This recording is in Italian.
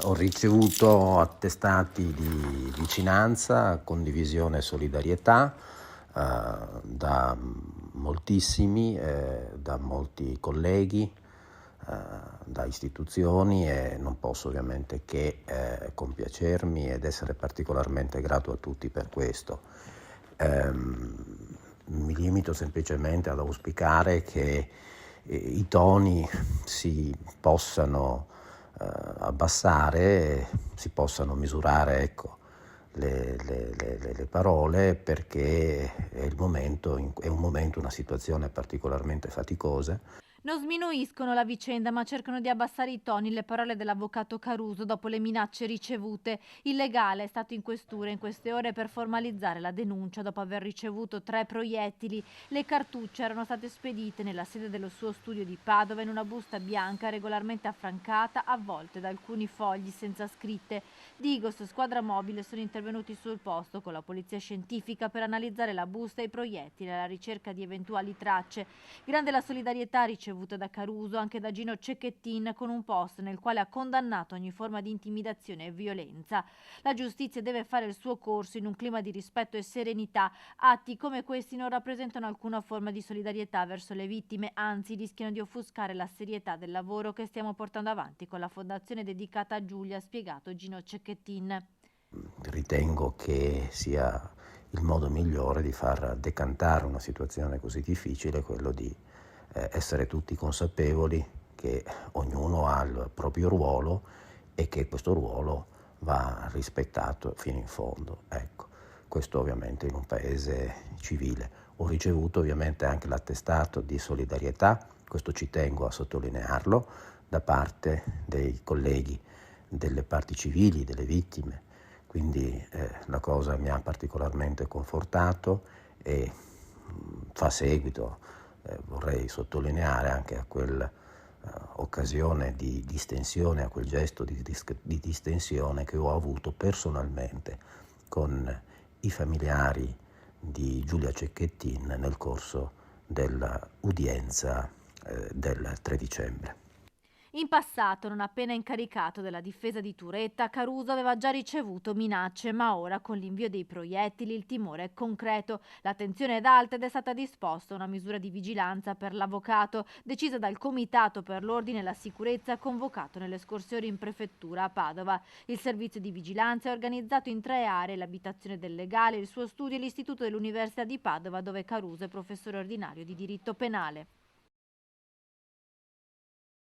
Ho ricevuto attestati di vicinanza, condivisione e solidarietà da moltissimi, da molti colleghi, da istituzioni, e non posso ovviamente che compiacermi ed essere particolarmente grato a tutti per questo. Mi limito semplicemente ad auspicare che i toni si possano abbassare, si possano misurare, ecco, le parole, perché è un momento, una situazione particolarmente faticosa. Non sminuiscono la vicenda, ma cercano di abbassare i toni le parole dell'avvocato Caruso dopo le minacce ricevute. Il legale è stato in questura in queste ore per formalizzare la denuncia dopo aver ricevuto 3 proiettili. Le cartucce erano state spedite nella sede dello suo studio di Padova in una busta bianca regolarmente affrancata, avvolte da alcuni fogli senza scritte. Digos, squadra mobile, sono intervenuti sul posto con la polizia scientifica per analizzare la busta e i proiettili alla ricerca di eventuali tracce. Grande la solidarietà ricevuta da Caruso, anche da Gino Cecchettin, con un post nel quale ha condannato ogni forma di intimidazione e violenza. La giustizia deve fare il suo corso in un clima di rispetto e serenità. Atti come questi non rappresentano alcuna forma di solidarietà verso le vittime, anzi rischiano di offuscare la serietà del lavoro che stiamo portando avanti con la fondazione dedicata a Giulia, ha spiegato Gino Cecchettin. Ritengo che sia il modo migliore di far decantare una situazione così difficile, quello di essere tutti consapevoli che ognuno ha il proprio ruolo e che questo ruolo va rispettato fino in fondo. Ecco, questo ovviamente in un paese civile. Ho ricevuto ovviamente anche l'attestato di solidarietà, questo ci tengo a sottolinearlo, da parte dei colleghi delle parti civili, delle vittime. Quindi la cosa mi ha particolarmente confortato e fa seguito, vorrei sottolineare, anche a quell'occasione di distensione, a quel gesto di distensione che ho avuto personalmente con i familiari di Giulia Cecchettin nel corso dell'udienza del 3 dicembre. In passato, non appena incaricato della difesa di Turetta, Caruso aveva già ricevuto minacce, ma ora con l'invio dei proiettili il timore è concreto. La tensione è alta ed è stata disposta una misura di vigilanza per l'avvocato, decisa dal Comitato per l'Ordine e la Sicurezza convocato nelle scorse ore in prefettura a Padova. Il servizio di vigilanza è organizzato in 3 aree: l'abitazione del legale, il suo studio e l'istituto dell'Università di Padova, dove Caruso è professore ordinario di diritto penale.